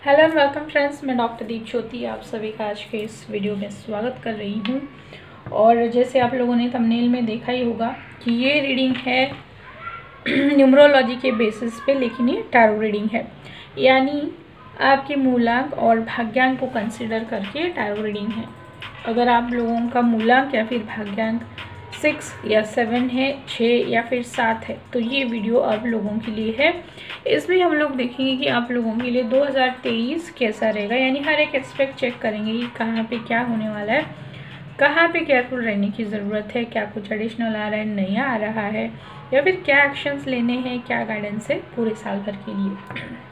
Hello and welcome friends, मैं doctor दीप ज्योति आप सभी का आज के इस वीडियो में स्वागत कर रही हूँ। और जैसे आप लोगों ने थंबनेल में देखा ही होगा कि ये रीडिंग है न्यूमरोलॉजी के बेसिस पे, लेकिन ये टैरो रीडिंग है, यानी आपके मूलांक और भाग्यांक को कंसिडर करके टैरो रीडिंग है। अगर आप लोगों का मूलांक या फिर भाग्यांक 6 या 7 है, 6 या फिर 7 है, तो ये वीडियो आप लोगों के लिए है। इसमें हम लोग देखेंगे कि आप लोगों के लिए 2023 कैसा रहेगा, यानी हर एक एस्पेक्ट चेक करेंगे कि कहाँ पे क्या होने वाला है, कहाँ पे केयरफुल रहने की ज़रूरत है, क्या कुछ एडिशनल आ रहा है, नया आ रहा है, या फिर क्या एक्शंस लेने हैं, क्या गाइडेंस है पूरे साल भर के लिए।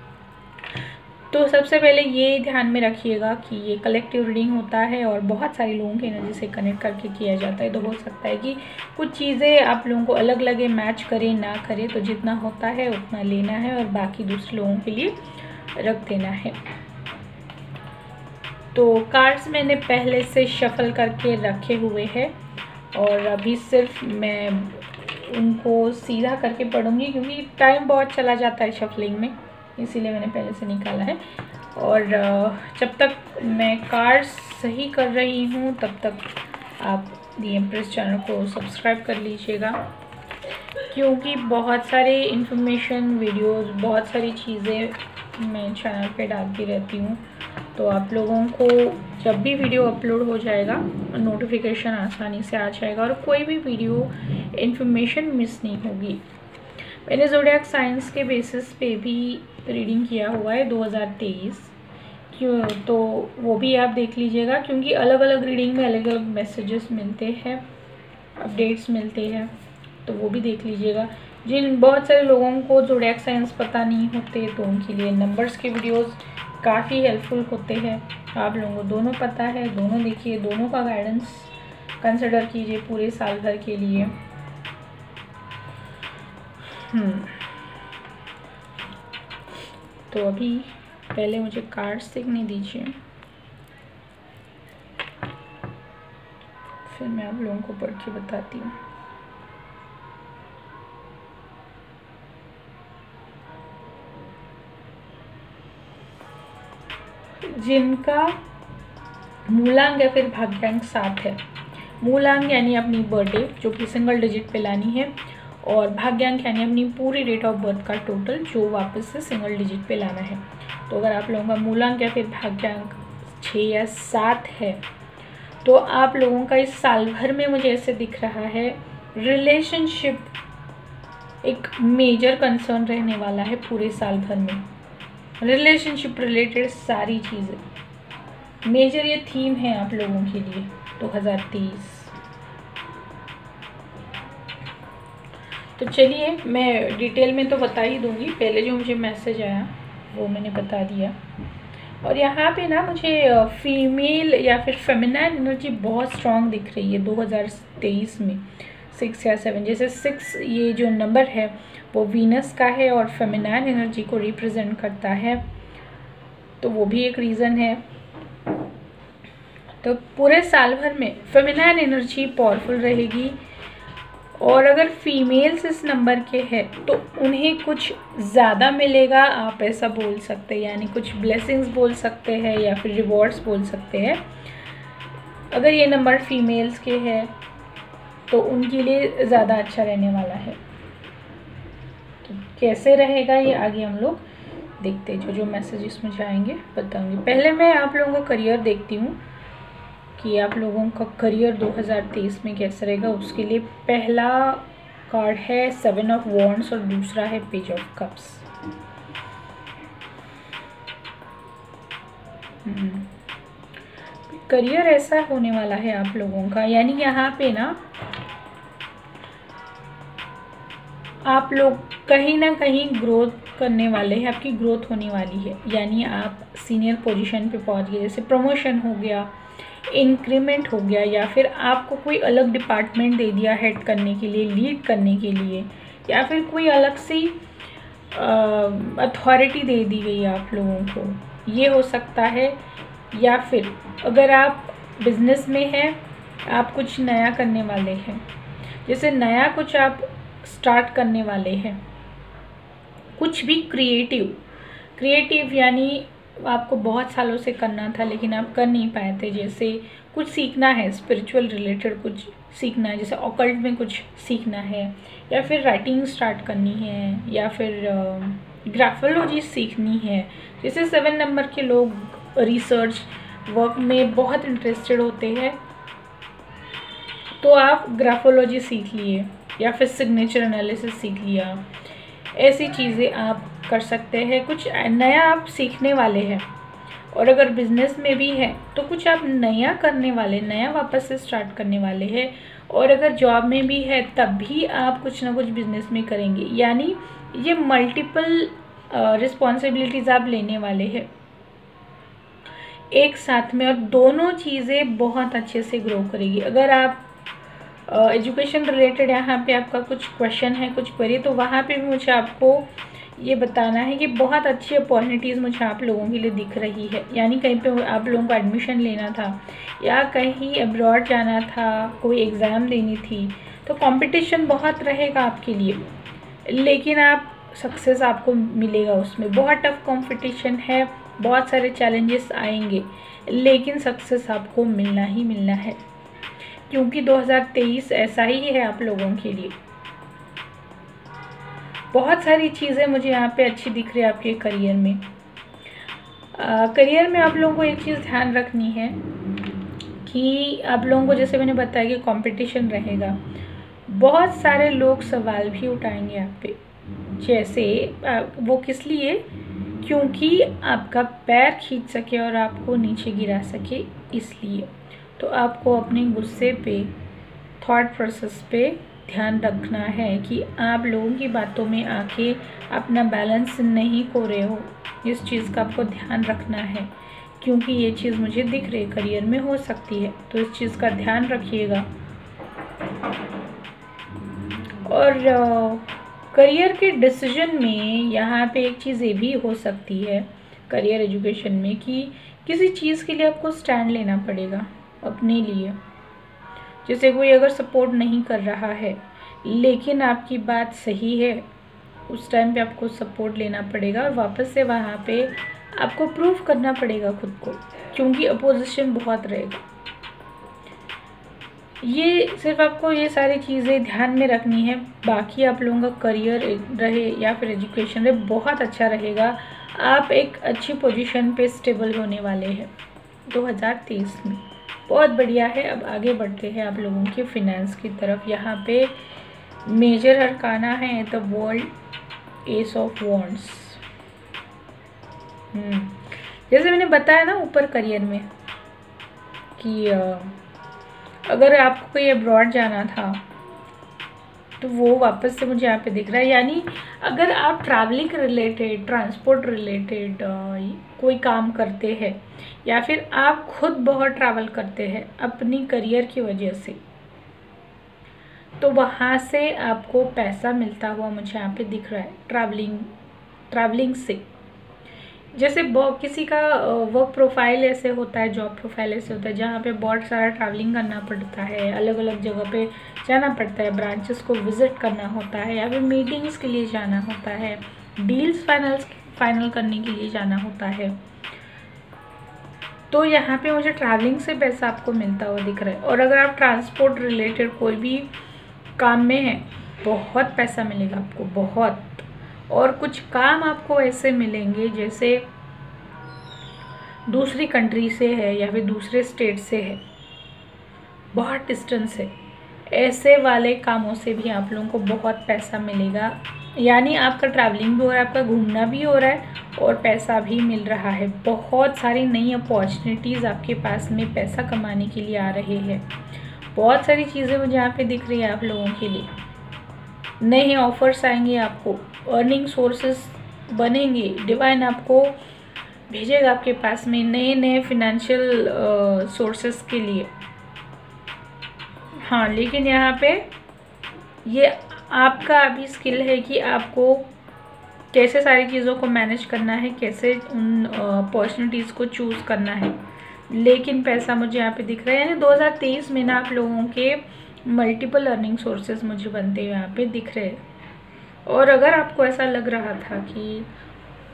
तो सबसे पहले ये ध्यान में रखिएगा कि ये कलेक्टिव रीडिंग होता है और बहुत सारे लोगों के एनर्जी से कनेक्ट करके किया जाता है। तो हो सकता है कि कुछ चीज़ें आप लोगों को अलग लगे, मैच करे ना करे, तो जितना होता है उतना लेना है और बाकी दूसरे लोगों के लिए रख देना है। तो कार्ड्स मैंने पहले से शफल करके रखे हुए हैं और अभी सिर्फ मैं उनको सीधा करके पढ़ूंगी, क्योंकि टाइम बहुत चला जाता है शफलिंग में, इसीलिए मैंने पहले से निकाला है। और जब तक मैं कार्ड्स सही कर रही हूँ तब तक आप दी एम्प्रेस चैनल को सब्सक्राइब कर लीजिएगा, क्योंकि बहुत सारे इन्फॉर्मेशन वीडियोस, बहुत सारी चीज़ें मैं चैनल पे डालती रहती हूँ। तो आप लोगों को जब भी वीडियो अपलोड हो जाएगा नोटिफिकेशन आसानी से आ जाएगा और कोई भी वीडियो इन्फॉर्मेशन मिस नहीं होगी। मैंने ज़ोडिएक साइंस के बेसिस पे भी रीडिंग किया हुआ है 2023, क्यों, तो वो भी आप देख लीजिएगा, क्योंकि अलग अलग रीडिंग में अलग अलग मैसेजेस मिलते हैं, अपडेट्स मिलते हैं, तो वो भी देख लीजिएगा। जिन बहुत सारे लोगों को ज़ोडिएक साइंस पता नहीं होते तो उनके लिए नंबर्स के वीडियोस काफ़ी हेल्पफुल होते हैं। आप लोगों को दोनों पता है, दोनों देखिए, दोनों का गाइडेंस कंसिडर कीजिए पूरे साल भर के लिए। तो अभी पहले मुझे कार्ड्स देखने दीजिए, फिर मैं आप लोगों को पढ़ के बताती हूँ। जिनका मूलांक या फिर भाग्यांक 7 है, मूलांक यानी अपनी बर्थडे जो कि सिंगल डिजिट पे लानी है, और भाग्यांक यानी अपनी पूरी डेट ऑफ बर्थ का टोटल जो वापस से सिंगल डिजिट पे लाना है। तो अगर आप लोगों का मूलांक या फिर भाग्यांक 6 या 7 है, तो आप लोगों का इस साल भर में मुझे ऐसे दिख रहा है रिलेशनशिप एक मेजर कंसर्न रहने वाला है पूरे साल भर में। रिलेशनशिप रिलेटेड सारी चीज़ें मेजर ये थीम है आप लोगों के लिए 2023। तो चलिए मैं डिटेल में तो बता ही दूंगी, पहले जो मुझे मैसेज आया वो मैंने बता दिया। और यहाँ पे ना मुझे फीमेल या फिर फेमिनाइन एनर्जी बहुत स्ट्रांग दिख रही है 2023 में, 6 या 7। जैसे 6 ये जो नंबर है वो वीनस का है और फेमिनाइन एनर्जी को रिप्रेजेंट करता है, तो वो भी एक रीज़न है। तो पूरे साल भर में फेमिनाइन एनर्जी पावरफुल रहेगी, और अगर फीमेल्स इस नंबर के हैं तो उन्हें कुछ ज़्यादा मिलेगा, आप ऐसा बोल सकते हैं, यानी कुछ ब्लेसिंग्स बोल सकते हैं या फिर रिवॉर्ड्स बोल सकते हैं। अगर ये नंबर फीमेल्स के हैं तो उनके लिए ज़्यादा अच्छा रहने वाला है। तो कैसे रहेगा ये आगे हम लोग देखते हैं, जो मैसेजेस में जाएंगे बताऊँगी। पहले मैं आप लोगों का करियर देखती हूँ कि आप लोगों का करियर 2023 में कैसा रहेगा। उसके लिए पहला कार्ड है 7 ऑफ वॉन्ड्स और दूसरा है पेज ऑफ कप्स। करियर ऐसा होने वाला है आप लोगों का, यानी यहाँ पे ना आप लोग कहीं ना कहीं ग्रोथ करने वाले हैं, आपकी ग्रोथ होने वाली है, यानी आप सीनियर पोजीशन पे पहुँच गए, जैसे प्रमोशन हो गया, इंक्रीमेंट हो गया, या फिर आपको कोई अलग डिपार्टमेंट दे दिया हेड करने के लिए, लीड करने के लिए, या फिर कोई अलग सी अथॉरिटी दे दी गई आप लोगों को, ये हो सकता है। या फिर अगर आप बिजनेस में हैं, आप कुछ नया करने वाले हैं, जैसे नया कुछ आप स्टार्ट करने वाले हैं, कुछ भी क्रिएटिव यानी आपको बहुत सालों से करना था लेकिन आप कर नहीं पाए थे, जैसे कुछ सीखना है स्पिरिचुअल रिलेटेड, कुछ सीखना है जैसे ऑकल्ट में कुछ सीखना है, या फिर राइटिंग स्टार्ट करनी है, या फिर ग्राफोलॉजी सीखनी है। जैसे 7 नंबर के लोग रिसर्च वर्क में बहुत इंटरेस्टेड होते हैं, तो आप ग्राफोलॉजी सीख लिए या फिर सिग्नेचर एनालिसिस सीख लिया, ऐसी चीज़ें आप कर सकते हैं। कुछ नया आप सीखने वाले हैं, और अगर बिजनेस में भी है तो कुछ आप नया करने वाले, नया वापस से स्टार्ट करने वाले हैं। और अगर जॉब में भी है तब भी आप कुछ ना कुछ बिजनेस में करेंगे, यानी ये मल्टीपल रिस्पॉन्सिबिलिटीज़ आप लेने वाले हैं एक साथ में, और दोनों चीज़ें बहुत अच्छे से ग्रो करेगी। अगर आप एजुकेशन रिलेटेड यहाँ पे आपका कुछ क्वेश्चन है, कुछ क्वेरी, तो वहाँ पे भी मुझे आपको ये बताना है कि बहुत अच्छी अपॉर्चुनिटीज़ मुझे आप लोगों के लिए दिख रही है। यानी कहीं पे आप लोगों को एडमिशन लेना था या कहीं अब्रॉड जाना था, कोई एग्ज़ाम देनी थी, तो कंपटीशन बहुत रहेगा आपके लिए, लेकिन आप सक्सेस आपको मिलेगा उसमें। बहुत टफ कंपटीशन है, बहुत सारे चैलेंजेस आएंगे, लेकिन सक्सेस आपको मिलना ही मिलना है, क्योंकि 2023 ऐसा ही है आप लोगों के लिए। बहुत सारी चीज़ें मुझे यहाँ पे अच्छी दिख रही है आपके करियर में। करियर में आप लोगों को एक चीज़ ध्यान रखनी है कि आप लोगों को, जैसे मैंने बताया कि कंपटीशन रहेगा, बहुत सारे लोग सवाल भी उठाएंगे आप पे, जैसे वो किस लिए, क्योंकि आपका पैर खींच सके और आपको नीचे गिरा सके, इसलिए। तो आपको अपने गुस्से पे, थॉट प्रोसेस पे ध्यान रखना है कि आप लोगों की बातों में आके अपना बैलेंस नहीं खो रहे हो। इस चीज़ का आपको ध्यान रखना है, क्योंकि ये चीज़ मुझे दिख रही है करियर में हो सकती है, तो इस चीज़ का ध्यान रखिएगा। और करियर के डिसीजन में यहाँ पे एक चीज़ ये भी हो सकती है करियर एजुकेशन में, कि किसी चीज़ के लिए आपको स्टैंड लेना पड़ेगा अपने लिए। जैसे कोई अगर सपोर्ट नहीं कर रहा है लेकिन आपकी बात सही है, उस टाइम पे आपको सपोर्ट लेना पड़ेगा, और वापस से वहाँ पे आपको प्रूव करना पड़ेगा खुद को, क्योंकि अपोजिशन बहुत रहेगा। ये सिर्फ आपको ये सारी चीज़ें ध्यान में रखनी है। बाकी आप लोगों का करियर रहे या फिर एजुकेशन रहे, बहुत अच्छा रहेगा। आप एक अच्छी पोजीशन पे स्टेबल होने वाले हैं 2023 में, बहुत बढ़िया है। अब आगे बढ़ते हैं आप लोगों के फिनेंस की तरफ। यहाँ पे मेजर अरकाना है the world, S of wands. जैसे मैंने बताया ना ऊपर करियर में कि अगर आपको कोई अब्रॉड जाना था तो वो वापस से मुझे यहाँ पे दिख रहा है। यानी अगर आप ट्रैवलिंग रिलेटेड, ट्रांसपोर्ट रिलेटेड कोई काम करते हैं, या फिर आप खुद बहुत ट्रैवल करते हैं अपनी करियर की वजह से, तो वहाँ से आपको पैसा मिलता हुआ मुझे यहाँ पे दिख रहा है ट्रैवलिंग से। जैसे किसी का वर्क प्रोफाइल ऐसे होता है, जॉब प्रोफाइल ऐसे होता है जहाँ पे बहुत सारा ट्रैवलिंग करना पड़ता है, अलग अलग जगह पे जाना पड़ता है, ब्रांचेस को विज़िट करना होता है, या फिर मीटिंग्स के लिए जाना होता है, डील्स फाइनल करने के लिए जाना होता है। तो यहाँ पे मुझे ट्रैवलिंग से पैसा आपको मिलता हुआ दिख रहा है। और अगर आप ट्रांसपोर्ट रिलेटेड कोई भी काम में है, बहुत पैसा मिलेगा आपको, बहुत। और कुछ काम आपको ऐसे मिलेंगे जैसे दूसरी कंट्री से है या फिर दूसरे स्टेट से है, बहुत डिस्टेंस है, ऐसे वाले कामों से भी आप लोगों को बहुत पैसा मिलेगा। यानी आपका ट्रैवलिंग भी हो रहा है, आपका घूमना भी हो रहा है और पैसा भी मिल रहा है। बहुत सारी नई अपॉर्चुनिटीज़ आपके पास में पैसा कमाने के लिए आ रहे हैं। बहुत सारी चीज़ें मुझे यहाँ पे दिख रही है आप लोगों के लिए। नए ऑफर्स आएंगे आपको, अर्निंग सोर्सेस बनेंगे, डिवाइन आपको भेजेगा आपके पास में नए फिनेंशियल सोर्सेस के लिए। हाँ, लेकिन यहाँ पे ये आपका अभी स्किल है कि आपको कैसे सारी चीज़ों को मैनेज करना है, कैसे उन अपॉर्चुनिटीज़ को चूज़ करना है। लेकिन पैसा मुझे यहाँ पे दिख रहा है, यानी 2023 में ना आप लोगों के मल्टीपल अर्निंग सोर्सेज मुझे बनते हुए यहाँ पे दिख रहे हैं। और अगर आपको ऐसा लग रहा था कि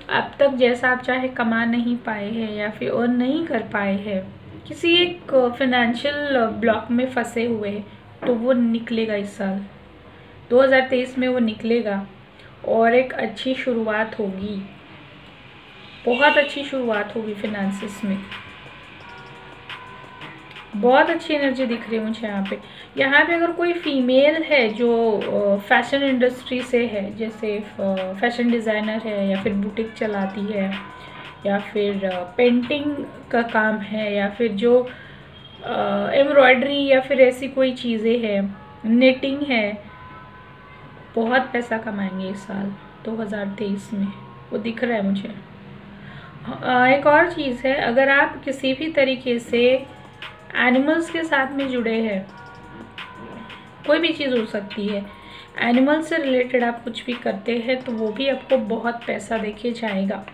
अब तक जैसा आप चाहे कमा नहीं पाए हैं या फिर अर्न नहीं कर पाए हैं, किसी एक फाइनेंशियल ब्लॉक में फंसे हुए हैं, तो वो निकलेगा इस साल 2023 में, वो निकलेगा और एक अच्छी शुरुआत होगी, बहुत अच्छी शुरुआत होगी फिनेंसिस में। बहुत अच्छी एनर्जी दिख रही है मुझे यहाँ पे अगर कोई फीमेल है जो फैशन इंडस्ट्री से है, जैसे फैशन डिज़ाइनर है या फिर बुटीक चलाती है या फिर पेंटिंग का काम है या फिर जो एम्ब्रॉयडरी या फिर ऐसी कोई चीज़ें हैं, निटिंग है, बहुत पैसा कमाएंगे इस साल 2023 में, वो दिख रहा है मुझे। एक और चीज़ है, अगर आप किसी भी तरीके से एनिमल्स के साथ में जुड़े हैं, कोई भी चीज़ हो सकती है, एनिमल से रिलेटेड आप कुछ भी करते हैं तो वो भी आपको बहुत पैसा देके जाएगा।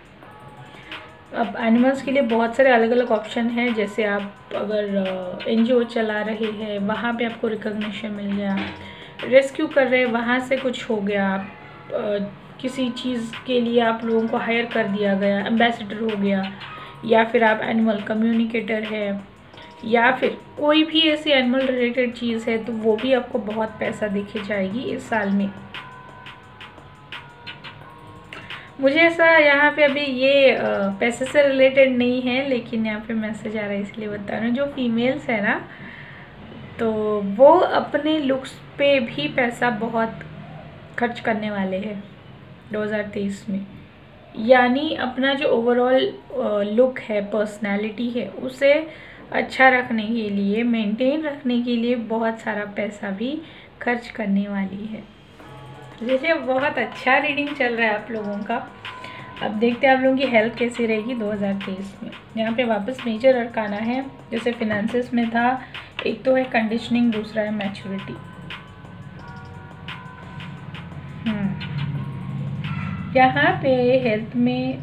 अब एनिमल्स के लिए बहुत सारे अलग अलग ऑप्शन हैं, जैसे आप अगर एनजीओ चला रहे हैं, वहाँ पे आपको रिकॉग्निशन मिल गया, रेस्क्यू कर रहे हैं, वहाँ से कुछ हो गया, आप किसी चीज़ के लिए आप लोगों को हायर कर दिया गया, एम्बेसडर हो गया, या फिर आप एनिमल कम्युनिकेटर है, या फिर कोई भी ऐसी एनिमल रिलेटेड चीज़ है, तो वो भी आपको बहुत पैसा देके जाएगी इस साल में। मुझे ऐसा यहाँ पे अभी ये पैसे से रिलेटेड नहीं है, लेकिन यहाँ पे मैसेज आ रहा है इसलिए बता रही हूँ। जो फीमेल्स है ना, तो वो अपने लुक्स पे भी पैसा बहुत खर्च करने वाले हैं 2023 में, यानी अपना जो ओवरऑल लुक है, पर्सनालिटी है, उसे अच्छा रखने के लिए, मेंटेन रखने के लिए बहुत सारा पैसा भी खर्च करने वाली है। जैसे बहुत अच्छा रीडिंग चल रहा है आप लोगों का। अब देखते हैं आप लोगों की हेल्थ कैसी रहेगी 2023 में। यहाँ पे वापस मेजर अरकाना है, जैसे फिनेंसिस में था, एक तो है कंडीशनिंग, दूसरा है मैच्योरिटी। यहाँ पे हेल्थ में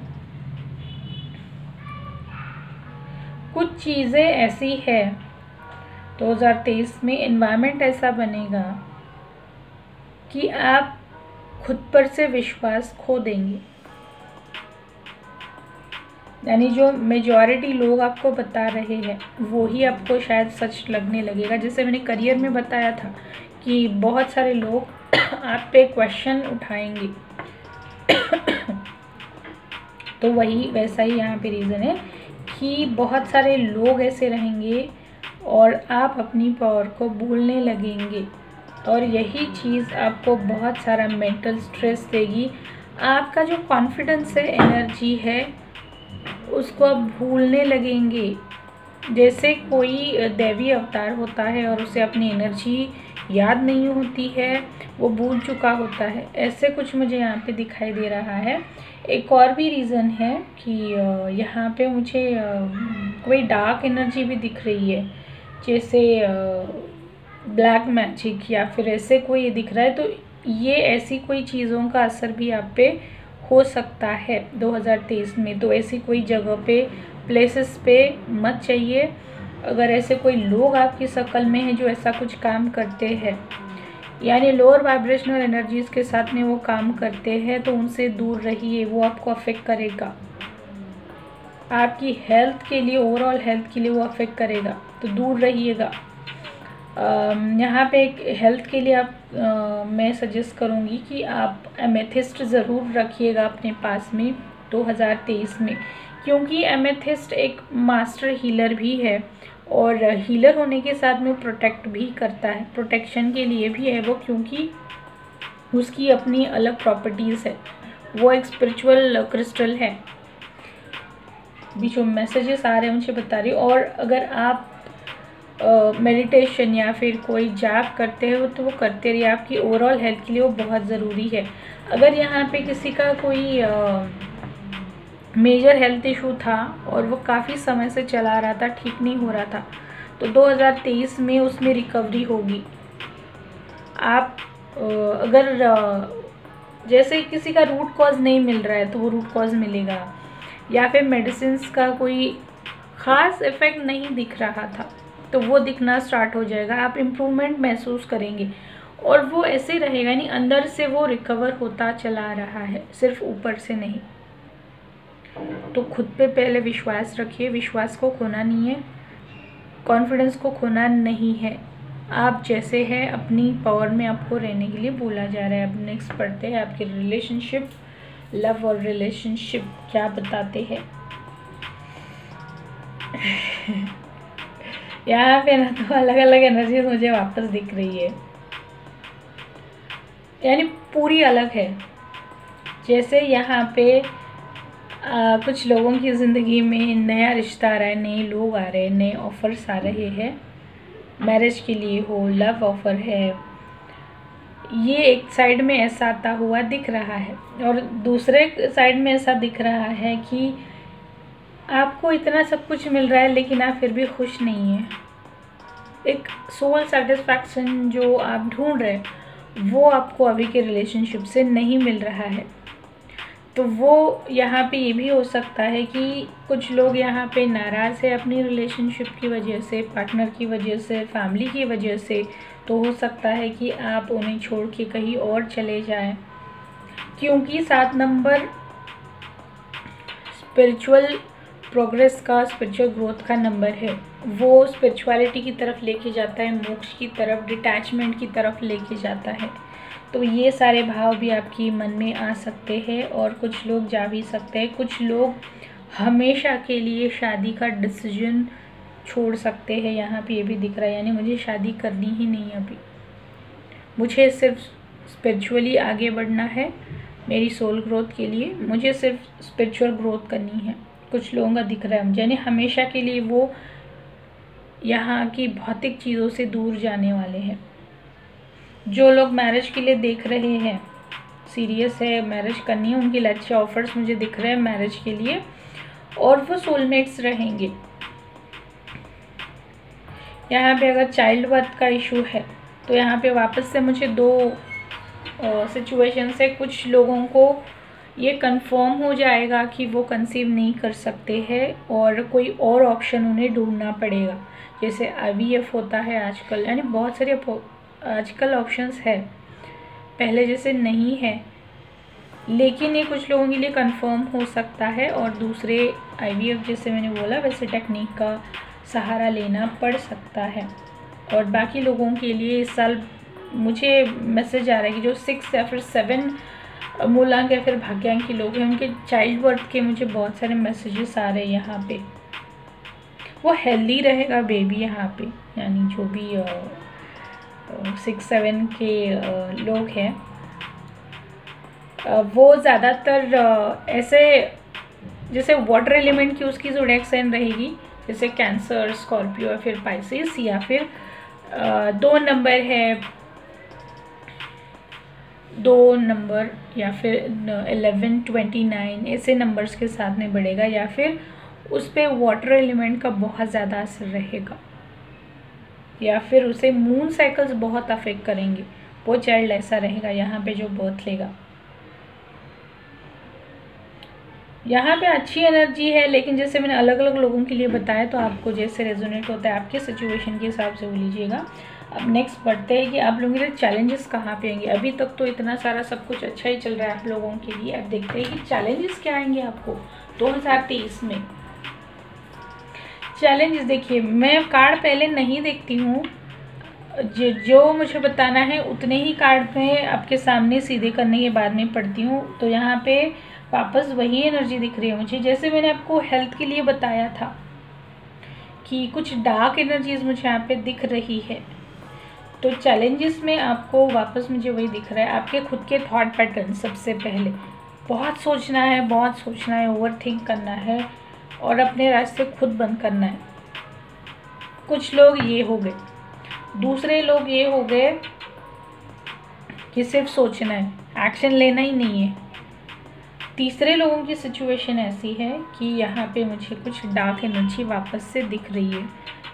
कुछ चीज़ें ऐसी है 2023 में, एनवायरनमेंट ऐसा बनेगा कि आप खुद पर से विश्वास खो देंगे, यानी जो मेजॉरिटी लोग आपको बता रहे हैं वो ही आपको शायद सच लगने लगेगा। जैसे मैंने करियर में बताया था कि बहुत सारे लोग आप पे क्वेश्चन उठाएंगे, तो वही वैसा ही यहाँ पे रीज़न है कि बहुत सारे लोग ऐसे रहेंगे और आप अपनी पावर को भूलने लगेंगे, और यही चीज़ आपको बहुत सारा मेंटल स्ट्रेस देगी। आपका जो कॉन्फिडेंस है, एनर्जी है, उसको आप भूलने लगेंगे। जैसे कोई दैवी अवतार होता है और उसे अपनी एनर्जी याद नहीं होती है, वो भूल चुका होता है, ऐसे कुछ मुझे यहाँ पे दिखाई दे रहा है। एक और भी रीज़न है कि यहाँ पे मुझे कोई डार्क एनर्जी भी दिख रही है, जैसे ब्लैक मैजिक या फिर ऐसे कोई दिख रहा है, तो ये ऐसी कोई चीज़ों का असर भी आप पे हो सकता है 2023 में। तो ऐसी कोई जगह पे, प्लेसेस पे मत चाहिए। अगर ऐसे कोई लोग आपकी शक्ल में हैं जो ऐसा कुछ काम करते हैं, यानी लोअर वाइब्रेशनल एनर्जीज के साथ में वो काम करते हैं, तो उनसे दूर रहिए, वो आपको अफेक्ट करेगा। आपकी हेल्थ के लिए, ओवरऑल हेल्थ के लिए वो अफेक्ट करेगा, तो दूर रहिएगा। यहाँ पे एक हेल्थ के लिए मैं सजेस्ट करूँगी कि आप एमेथिस्ट ज़रूर रखिएगा अपने पास में 2023 में, क्योंकि एमेथिस्ट एक मास्टर हीलर भी है, और हीलर होने के साथ में प्रोटेक्ट भी करता है, प्रोटेक्शन के लिए भी है वो, क्योंकि उसकी अपनी अलग प्रॉपर्टीज़ है, वो एक स्पिरिचुअल क्रिस्टल है। जो मैसेजेस आ रहे हैं मुझे बता रही। और अगर आप मेडिटेशन या फिर कोई जाप करते हो तो वो करते रहिए, आपकी ओवरऑल हेल्थ के लिए वो बहुत ज़रूरी है। अगर यहाँ पे किसी का कोई मेजर हेल्थ इशू था और वो काफ़ी समय से चला रहा था, ठीक नहीं हो रहा था, तो 2023 में उसमें रिकवरी होगी। आप अगर जैसे किसी का रूट कॉज नहीं मिल रहा है तो वो रूट कॉज मिलेगा, या फिर मेडिसिन्स का कोई ख़ास इफ़ेक्ट नहीं दिख रहा था तो वो दिखना स्टार्ट हो जाएगा, आप इम्प्रूवमेंट महसूस करेंगे, और वो ऐसे रहेगा, यानी अंदर से वो रिकवर होता चला रहा है, सिर्फ ऊपर से नहीं। तो खुद पे पहले विश्वास रखिए, विश्वास को खोना नहीं है, कॉन्फिडेंस को खोना नहीं है। आप जैसे हैं अपनी पावर में आपको रहने के लिए बोला जा रहा है। अब नेक्स्ट पढ़ते हैं आपके रिलेशनशिप, लव और रिलेशनशिप क्या बताते हैं। यहाँ पे ना तो अलग अलग एनर्जी मुझे वापस दिख रही है, यानी पूरी अलग है। जैसे यहाँ पे कुछ लोगों की ज़िंदगी में नया रिश्ता आ रहा है, नए लोग आ रहे हैं, नए ऑफ़र्स आ रहे हैं, मैरिज के लिए हो, लव ऑफ़र है। ये एक साइड में ऐसा आता हुआ दिख रहा है, और दूसरे साइड में ऐसा दिख रहा है कि आपको इतना सब कुछ मिल रहा है लेकिन आप फिर भी खुश नहीं हैं। एक सोल सेटिस्फैक्शन जो आप ढूंढ रहे हैं वो आपको अभी के रिलेशनशिप से नहीं मिल रहा है। तो वो यहाँ पे ये भी हो सकता है कि कुछ लोग यहाँ पे नाराज़ है अपनी रिलेशनशिप की वजह से, पार्टनर की वजह से, फैमिली की वजह से। तो हो सकता है कि आप उन्हें छोड़ के कहीं और चले जाएं, क्योंकि 7 नंबर स्पिरिचुअल प्रोग्रेस का, स्पिरिचुअल ग्रोथ का नंबर है। वो स्पिरिचुअलिटी की तरफ लेके जाता है, मोक्ष की तरफ, डिटैचमेंट की तरफ लेके जाता है। तो ये सारे भाव भी आपकी मन में आ सकते हैं और कुछ लोग जा भी सकते हैं। कुछ लोग हमेशा के लिए शादी का डिसीजन छोड़ सकते हैं, यहाँ पे ये भी दिख रहा है। यानी मुझे शादी करनी ही नहीं अभी, मुझे सिर्फ स्पिरिचुअली आगे बढ़ना है, मेरी सोल ग्रोथ के लिए मुझे सिर्फ स्पिरिचुअल ग्रोथ करनी है। कुछ लोगों का दिख रहा है, यानी हमेशा के लिए वो यहाँ की भौतिक चीज़ों से दूर जाने वाले हैं। जो लोग मैरिज के लिए देख रहे हैं, सीरियस है, मैरिज करनी है, उनके लिए अच्छे ऑफर्स मुझे दिख रहे हैं मैरिज के लिए, और वो सोलमेट्स रहेंगे। यहाँ पे अगर चाइल्ड बर्थ का इशू है तो यहाँ पे वापस से मुझे 2 सिचुएशन से कुछ लोगों को ये कंफर्म हो जाएगा कि वो कंसीव नहीं कर सकते हैं और कोई और ऑप्शन उन्हें ढूंढना पड़ेगा। जैसे IVF होता है आजकल, यानी बहुत सारे आजकल ऑप्शंस है, पहले जैसे नहीं है, लेकिन ये कुछ लोगों के लिए कंफर्म हो सकता है। और दूसरे IVF जैसे मैंने बोला वैसे टेक्निक का सहारा लेना पड़ सकता है। और बाकी लोगों के लिए इस साल मुझे मैसेज आ रहा है कि जो 6 या फिर 7 मूलांक या फिर भाग्यांक के लोग हैं, उनके चाइल्ड बर्थ के मुझे बहुत सारे मैसेजेस आ रहे हैं। यहाँ पे वो हेल्दी रहेगा बेबी, यहाँ पे यानी जो भी 6-7 के लोग हैं वो ज़्यादातर ऐसे जैसे वाटर एलिमेंट की उसकी ज़ोडिएक साइन रहेगी, जैसे कैंसर, स्कॉर्पियो या फिर पाइसेस, या फिर 2 नंबर है, 2 नंबर या फिर 11, 29 ऐसे नंबर्स के साथ में बढ़ेगा, या फिर उस पर वाटर एलिमेंट का बहुत ज़्यादा असर रहेगा, या फिर उसे मून साइकिल्स बहुत अफेक्ट करेंगे। वो चाइल्ड ऐसा रहेगा यहाँ पे जो बर्थ लेगा। यहाँ पे अच्छी एनर्जी है, लेकिन जैसे मैंने अलग अलग लोगों के लिए बताया तो आपको जैसे रेजोनेट होता है आपके सिचुएशन के हिसाब से वो लीजिएगा। अब नेक्स्ट बढ़ते हैं कि आप लोगों के लिए चैलेंजेस कहाँ पे आएंगे। अभी तक तो इतना सारा सब कुछ अच्छा ही चल रहा है आप लोगों के लिए। अब देखते हैं कि चैलेंजेस क्या आएंगे आपको 2023 में। चैलेंजेस देखिए, मैं कार्ड पहले नहीं देखती हूँ, जो मुझे बताना है उतने ही कार्ड में आपके सामने सीधे करने के बाद में पढ़ती हूँ। तो यहाँ पे वापस वही एनर्जी दिख रही है मुझे, जैसे मैंने आपको हेल्थ के लिए बताया था कि कुछ डार्क एनर्जीज मुझे यहाँ पे दिख रही है। तो चैलेंजेस में आपको वापस मुझे वही दिख रहा है, आपके खुद के थॉट पैटर्न। सबसे पहले बहुत सोचना है, बहुत सोचना है, ओवर थिंक करना है और अपने रास्ते खुद बंद करना है। कुछ लोग ये हो गए, दूसरे लोग ये हो गए कि सिर्फ सोचना है, एक्शन लेना ही नहीं है। तीसरे लोगों की सिचुएशन ऐसी है कि यहाँ पे मुझे कुछ डार्क एनर्जी वापस से दिख रही है,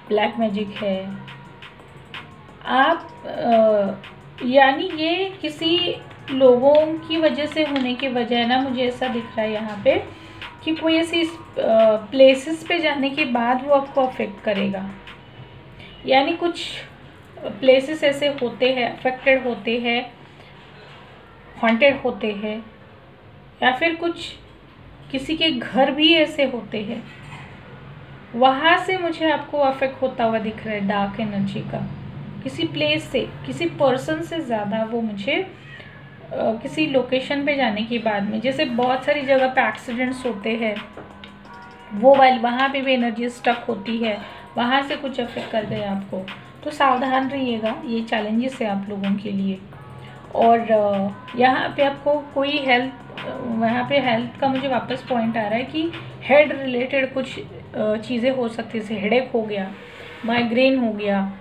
ब्लैक मैजिक है। आप यानी ये किसी लोगों की वजह से होने के बजाय ना, मुझे ऐसा दिख रहा है यहाँ पे कि कोई ऐसी प्लेसेस पे जाने के बाद वो आपको अफेक्ट करेगा। यानी कुछ प्लेसेस ऐसे होते हैं, अफेक्टेड होते हैं, हॉन्टेड होते हैं, या फिर कुछ किसी के घर भी ऐसे होते हैं, वहाँ से मुझे आपको अफेक्ट होता हुआ दिख रहा है डार्क एनर्जी का। किसी प्लेस से, किसी पर्सन से ज़्यादा वो मुझे किसी लोकेशन पे जाने के बाद में, जैसे बहुत सारी जगह पे एक्सीडेंट्स होते हैं, वो वाली वहाँ पे भी एनर्जी स्टक होती है, वहाँ से कुछ अफेक्ट कर गए आपको, तो सावधान रहिएगा। ये चैलेंजेस है आप लोगों के लिए। और यहाँ पे आपको कोई वहाँ पे हेल्थ का मुझे वापस पॉइंट आ रहा है कि हेड रिलेटेड कुछ चीज़ें हो सकती है, जैसे हेडेक हो गया, माइग्रेन हो गया,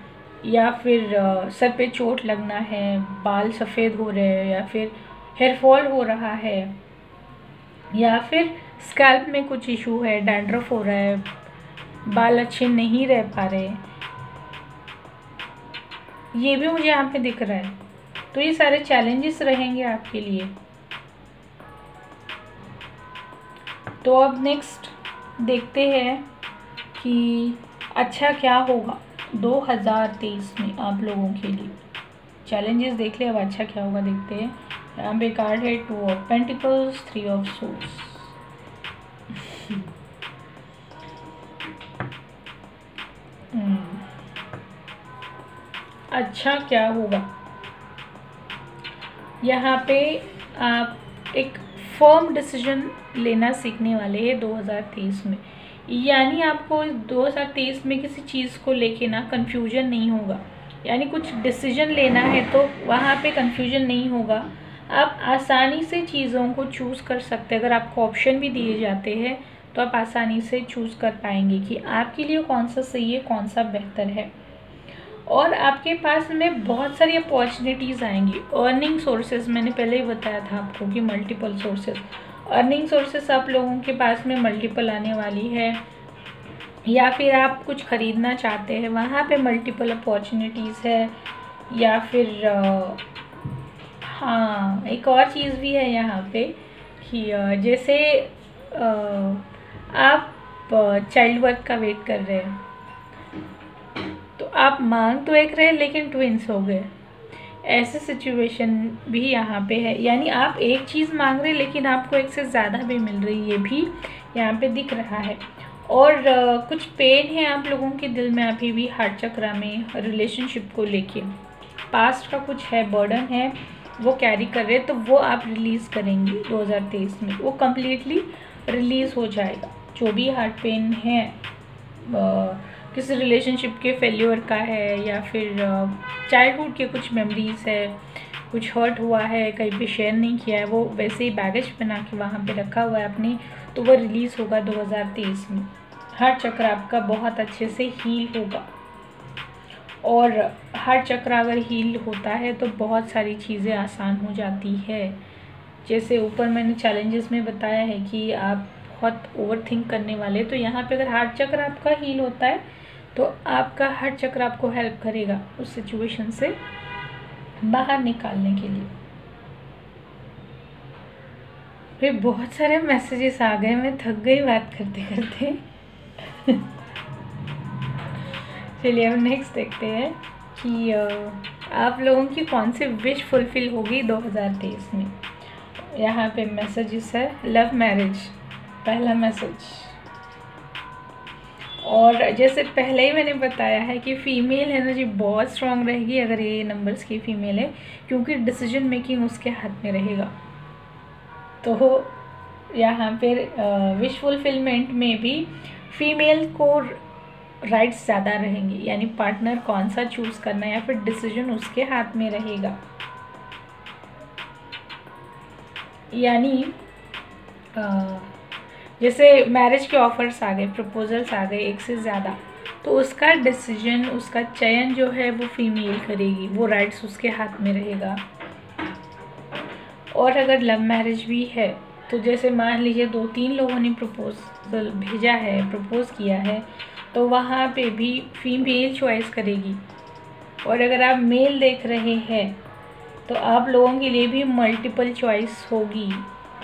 या फिर सर पे चोट लगना है, बाल सफ़ेद हो रहे हैं, या फिर हेयर फॉल हो रहा है, या फिर स्कैल्प में कुछ इशू है, डैंड्रफ हो रहा है, बाल अच्छे नहीं रह पा रहे, ये भी मुझे यहाँ पे दिख रहा है। तो ये सारे चैलेंजेस रहेंगे आपके लिए। तो अब नेक्स्ट देखते हैं कि अच्छा क्या होगा 2023 में आप लोगों के लिए। चैलेंजेस देख ले, अब अच्छा क्या होगा देखते हैं। यहाँ पे कार्ड है 2 ऑफ पेंटिकल्स, 3 ऑफ सोर्स। अच्छा क्या होगा, यहाँ पे आप एक फर्म डिसीजन लेना सीखने वाले हैं 2023 में। यानी आपको 2023 में किसी चीज़ को लेके ना कन्फ्यूजन नहीं होगा, यानी कुछ डिसीजन लेना है तो वहाँ पे कन्फ्यूजन नहीं होगा। आप आसानी से चीज़ों को चूज़ कर सकते हैं। अगर आपको ऑप्शन भी दिए जाते हैं तो आप आसानी से चूज़ कर पाएंगे कि आपके लिए कौन सा सही है, कौन सा बेहतर है। और आपके पास में बहुत सारी अपॉर्चुनिटीज़ आएंगी। अर्निंग सोर्सेज, मैंने पहले ही बताया था आपको कि मल्टीपल सोर्सेज, अर्निंग सोर्सेज आप लोगों के पास में मल्टीपल आने वाली है। या फिर आप कुछ ख़रीदना चाहते हैं, वहाँ पे मल्टीपल अपॉर्चुनिटीज़ है। या फिर हाँ, एक और चीज़ भी है यहाँ पे कि जैसे आप चाइल्ड बर्थ का वेट कर रहे हैं, तो आप मांग तो एक रहे लेकिन ट्विंस हो गए, ऐसे सिचुएशन भी यहाँ पे है। यानी आप एक चीज़ मांग रहे लेकिन आपको एक से ज़्यादा भी मिल रही, ये भी यहाँ पे दिख रहा है। और कुछ पेन है आप लोगों के दिल में अभी भी, हार्ट चक्रा में, रिलेशनशिप को लेके पास्ट का कुछ है, बर्डन है, वो कैरी कर रहे हैं, तो वो आप रिलीज़ करेंगे 2023 में। वो कम्प्लीटली रिलीज़ हो जाएगा। जो भी हार्ट पेन है, किसी रिलेशनशिप के फेल्योर का है, या फिर चाइल्डहुड के कुछ मेमोरीज़ है, कुछ हर्ट हुआ है, कहीं पे शेयर नहीं किया है, वो वैसे ही बैगेज बना के वहाँ पे रखा हुआ है अपनी, तो वो रिलीज़ होगा 2023 में। हार्ट चक्र आपका बहुत अच्छे से हील होगा। और हार्ट चक्र अगर हील होता है तो बहुत सारी चीज़ें आसान हो जाती है। जैसे ऊपर मैंने चैलेंजेस में बताया है कि आप बहुत ओवर थिंक करने वाले, तो यहाँ पे अगर हार्ट चक्र आपका हील होता है तो आपका हार्ट चक्र आपको हेल्प करेगा उस सिचुएशन से बाहर निकालने के लिए। फिर बहुत सारे मैसेजेस आ गए, मैं थक गई बात करते करते। चलिए अब नेक्स्ट देखते हैं कि आप लोगों की कौन सी विश फुलफिल होगी 2023 में। यहाँ पे मैसेजेस है लव मैरिज, पहला मैसेज। और जैसे पहले ही मैंने बताया है कि फ़ीमेल एनर्जी बहुत स्ट्रांग रहेगी अगर ये नंबर्स की फ़ीमेल है, क्योंकि डिसीजन मेकिंग उसके हाथ में रहेगा। तो यहाँ पर विश फुलफिलमेंट में भी फीमेल को राइट्स ज़्यादा रहेंगे, यानी पार्टनर कौन सा चूज़ करना है या फिर डिसीजन उसके हाथ में रहेगा। यानी जैसे मैरिज के ऑफर्स आ गए, प्रपोजल्स आ गए एक से ज़्यादा, तो उसका डिसीजन, उसका चयन जो है वो फीमेल करेगी, वो राइट्स उसके हाथ में रहेगा। और अगर लव मैरिज भी है तो जैसे मान लीजिए 2-3 लोगों ने प्रपोजल भेजा है, प्रपोज किया है, तो वहाँ पे भी फीमेल चॉइस करेगी। और अगर आप मेल देख रहे हैं तो आप लोगों के लिए भी मल्टीपल चॉइस होगी,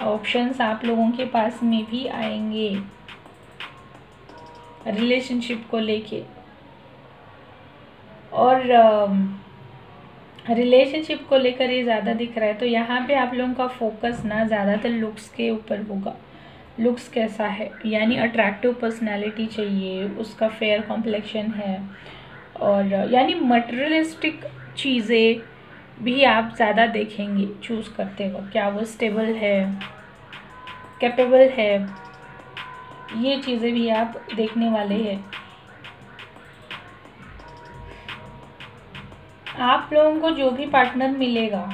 ऑप्शंस आप लोगों के पास में भी आएंगे रिलेशनशिप को लेके। और रिलेशनशिप को लेकर ये ज़्यादा दिख रहा है, तो यहाँ पे आप लोगों का फोकस ना ज़्यादातर लुक्स के ऊपर होगा। लुक्स कैसा है, यानी अट्रैक्टिव पर्सनालिटी चाहिए, उसका फेयर कॉम्प्लेक्शन है, और यानी मटेरियलिस्टिक चीज़ें भी आप ज़्यादा देखेंगे चूज़ करते हो। क्या वो स्टेबल है, कैपेबल है, ये चीज़ें भी आप देखने वाले हैं। आप लोगों को जो भी पार्टनर मिलेगा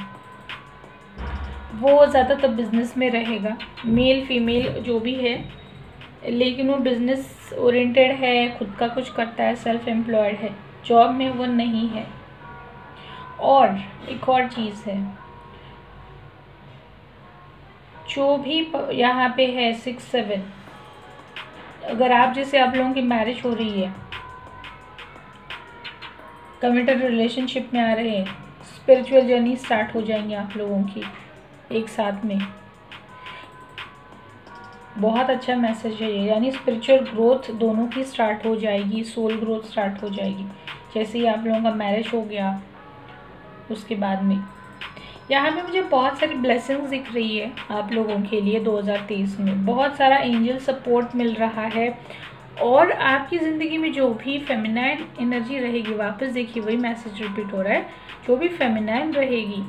वो ज़्यादातर बिजनेस में रहेगा, मेल फीमेल जो भी है, लेकिन वो बिजनेस ओरिएंटेड है, खुद का कुछ करता है, सेल्फ एम्प्लॉयड है, जॉब में वो नहीं है। और एक और चीज़ है, जो भी यहाँ पे है 6-7, अगर आप जैसे आप लोगों की मैरिज हो रही है, कमिटेड रिलेशनशिप में आ रहे हैं, स्पिरिचुअल जर्नी स्टार्ट हो जाएंगी आप लोगों की एक साथ में। बहुत अच्छा मैसेज है ये, यानी स्पिरिचुअल ग्रोथ दोनों की स्टार्ट हो जाएगी, सोल ग्रोथ स्टार्ट हो जाएगी। जैसे ही आप लोगों का मैरिज हो गया उसके बाद में यहाँ पे मुझे बहुत सारी ब्लेसिंग्स दिख रही है आप लोगों के लिए। 2023 में बहुत सारा एंजल सपोर्ट मिल रहा है, और आपकी ज़िंदगी में जो भी फेमिनाइन एनर्जी रहेगी, वापस देखिए वही मैसेज रिपीट हो रहा है, जो भी फेमिनाइन रहेगी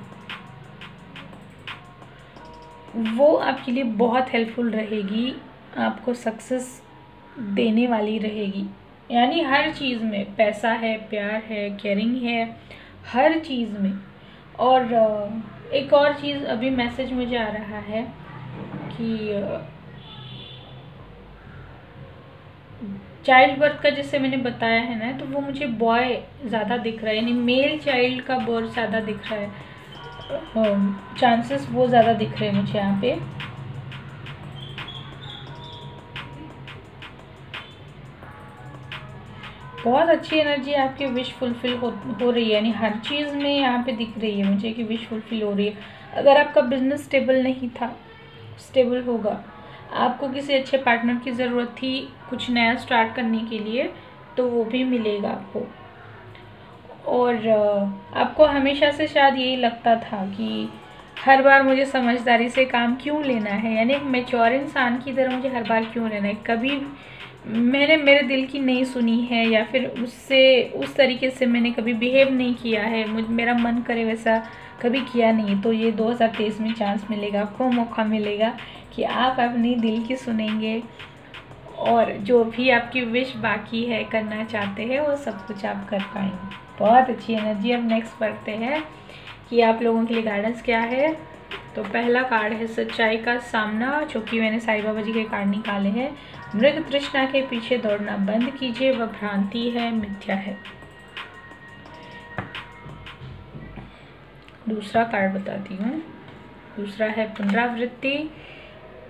वो आपके लिए बहुत हेल्पफुल रहेगी, आपको सक्सेस देने वाली रहेगी। यानी हर चीज़ में, पैसा है, प्यार है, केयरिंग है, हर चीज़ में। और एक और चीज़ अभी मैसेज मुझे आ रहा है कि चाइल्ड बर्थ का जैसे मैंने बताया है ना, तो वो मुझे बॉय ज़्यादा दिख रहा है, यानी मेल चाइल्ड का बर्थ ज़्यादा दिख रहा है, चांसेस वो ज़्यादा दिख रहे हैं मुझे यहाँ पे। बहुत अच्छी एनर्जी आपकी विश फुलफिल हो रही है, यानी हर चीज़ में यहाँ पे दिख रही है मुझे कि विश फुलफिल हो रही है। अगर आपका बिजनेस स्टेबल नहीं था, स्टेबल होगा, आपको किसी अच्छे पार्टनर की ज़रूरत थी कुछ नया स्टार्ट करने के लिए, तो वो भी मिलेगा आपको। और आपको हमेशा से शायद यही लगता था कि हर बार मुझे समझदारी से काम क्यों लेना है, यानी एक मैच्योर इंसान की तरह मुझे हर बार क्यों लेना है, कभी मैंने मेरे दिल की नहीं सुनी है, या फिर उससे उस तरीके से मैंने कभी बिहेव नहीं किया है, मेरा मन करे वैसा कभी किया नहीं। तो ये 2023 में चांस मिलेगा आपको, मौका मिलेगा कि आप अपनी दिल की सुनेंगे, और जो भी आपकी विश बाकी है, करना चाहते हैं, वो सब कुछ आप कर पाएंगे। बहुत अच्छी एनर्जी। अब नेक्स्ट पढ़ते हैं कि आप लोगों के लिए गाइडेंस क्या है। तो पहला कार्ड है सच्चाई का सामना, जो कि मैंने साईं बाबा जी के कार्ड निकाले हैं। मृग तृष्णा के पीछे दौड़ना बंद कीजिए, वह भ्रांति है, मिथ्या है। दूसरा कार्ड बताती हूँ। दूसरा है पुनरावृत्ति,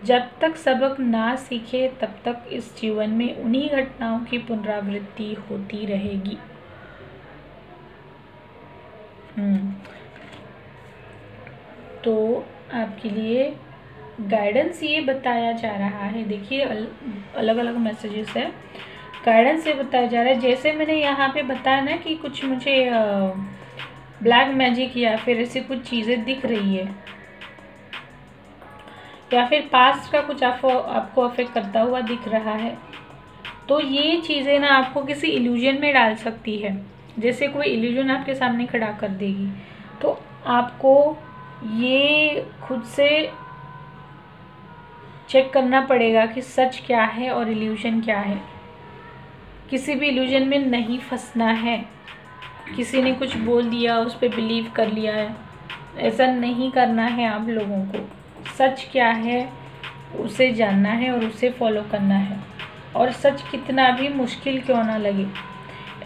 जब तक सबक ना सीखे तब तक इस जीवन में उन्हीं घटनाओं की पुनरावृत्ति होती रहेगी। तो आपके लिए गाइडेंस ये बताया जा रहा है, देखिए अलग अलग मैसेजेस है। गाइडेंस ये बताया जा रहा है, जैसे मैंने यहाँ पे बताया ना कि कुछ मुझे ब्लैक मैजिक या फिर ऐसी कुछ चीज़ें दिख रही है, या फिर पास्ट का कुछ आपको अफेक्ट करता हुआ दिख रहा है, तो ये चीज़ें ना आपको किसी इल्यूजन में डाल सकती है। जैसे कोई इल्यूजन आपके सामने खड़ा कर देगी, तो आपको ये खुद से चेक करना पड़ेगा कि सच क्या है और इल्यूजन क्या है। किसी भी इल्यूजन में नहीं फंसना है। किसी ने कुछ बोल दिया, उस पर बिलीव कर लिया है, ऐसा नहीं करना है। आप लोगों को सच क्या है उसे जानना है और उसे फॉलो करना है, और सच कितना भी मुश्किल क्यों ना लगे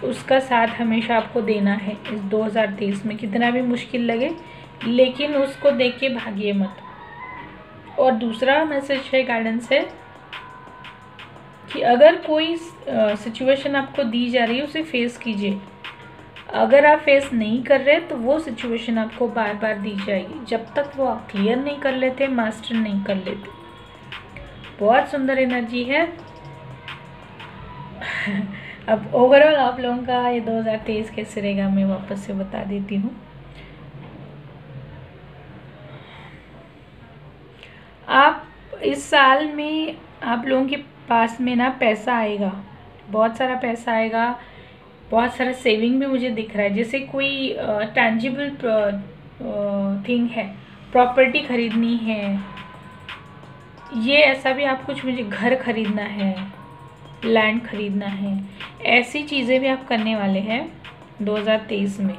उसका साथ हमेशा आपको देना है। इस 2023 में कितना भी मुश्किल लगे, लेकिन उसको देख के भागिए मत। और दूसरा मैसेज है, गाइडेंस है कि अगर कोई सिचुएशन आपको दी जा रही है उसे फेस कीजिए। अगर आप फेस नहीं कर रहे तो वो सिचुएशन आपको बार बार दी जाएगी, जब तक वो आप क्लियर नहीं कर लेते, मास्टर नहीं कर लेते। बहुत सुंदर एनर्जी है। अब ओवरऑल आप लोगों का ये 2023 कैसे रहेगा मैं वापस से बता देती हूँ। आप इस साल में आप लोगों के पास में ना पैसा आएगा, बहुत सारा पैसा आएगा, बहुत सारा सेविंग भी मुझे दिख रहा है। जैसे कोई टैंजिबल थिंग है, प्रॉपर्टी खरीदनी है, ये ऐसा भी आप कुछ, मुझे घर खरीदना है, लैंड खरीदना है, ऐसी चीज़ें भी आप करने वाले हैं 2023 में।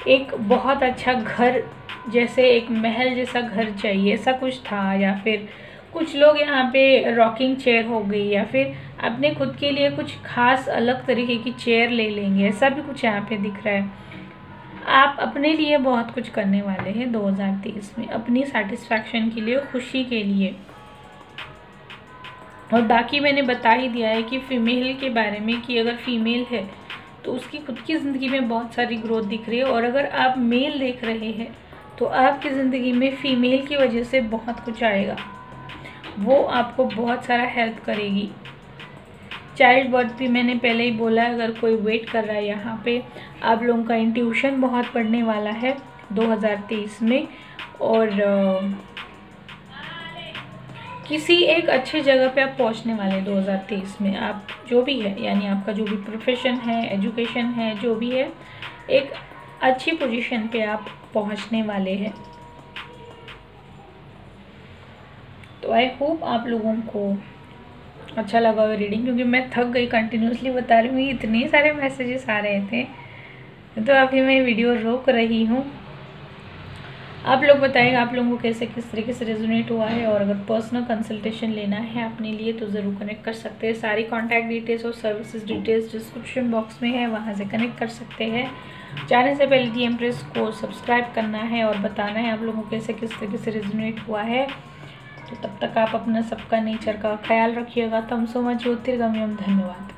एक बहुत अच्छा घर, जैसे एक महल जैसा घर चाहिए, ऐसा कुछ था, या फिर कुछ लोग यहाँ पे रॉकिंग चेयर हो गई, या फिर अपने खुद के लिए कुछ खास अलग तरीके की चेयर ले लेंगे, ऐसा भी कुछ यहाँ पे दिख रहा है। आप अपने लिए बहुत कुछ करने वाले हैं 2023 में, अपनी सेटिस्फैक्शन के लिए, खुशी के लिए। और बाकी मैंने बता ही दिया है कि फीमेल के बारे में, कि अगर फीमेल है तो उसकी खुद की ज़िंदगी में बहुत सारी ग्रोथ दिख रही है, और अगर आप मेल देख रहे हैं तो आपकी ज़िंदगी में फ़ीमेल की वजह से बहुत कुछ आएगा, वो आपको बहुत सारा हेल्प करेगी। चाइल्ड बर्थ भी मैंने पहले ही बोला, अगर कोई वेट कर रहा है यहाँ पे, आप लोगों का इंट्यूशन बहुत बढ़ने वाला है 2023 में, और किसी एक अच्छे जगह पे आप पहुँचने वाले हैं 2023 में। आप जो भी है, यानी आपका जो भी प्रोफेशन है, एजुकेशन है, जो भी है, एक अच्छी पोजीशन पे आप पहुँचने वाले हैं। तो आई होप आप लोगों को अच्छा लगा होगा रीडिंग, क्योंकि मैं थक गई, कंटिन्यूसली बता रही हूँ, इतने सारे मैसेजेस आ रहे थे, तो अभी मैं वीडियो रोक रही हूँ। आप लोग बताइएगा आप लोगों को कैसे, किस तरीके से रेजोनेट हुआ है, और अगर पर्सनल कंसल्टेशन लेना है अपने लिए तो ज़रूर कनेक्ट कर सकते हैं। सारी कॉन्टैक्ट डिटेल्स और सर्विसेज डिटेल्स डिस्क्रिप्शन बॉक्स में है, वहाँ से कनेक्ट कर सकते हैं। जाने से पहले दी एम्प्रेस को सब्सक्राइब करना है और बताना है आप लोगों को कैसे, किस तरीके से रेजोनेट हुआ है। तो तब तक आप अपना सबका नेचर का ख्याल रखिएगा। तम सो मच ज्योतिर्गम्यम। धन्यवाद।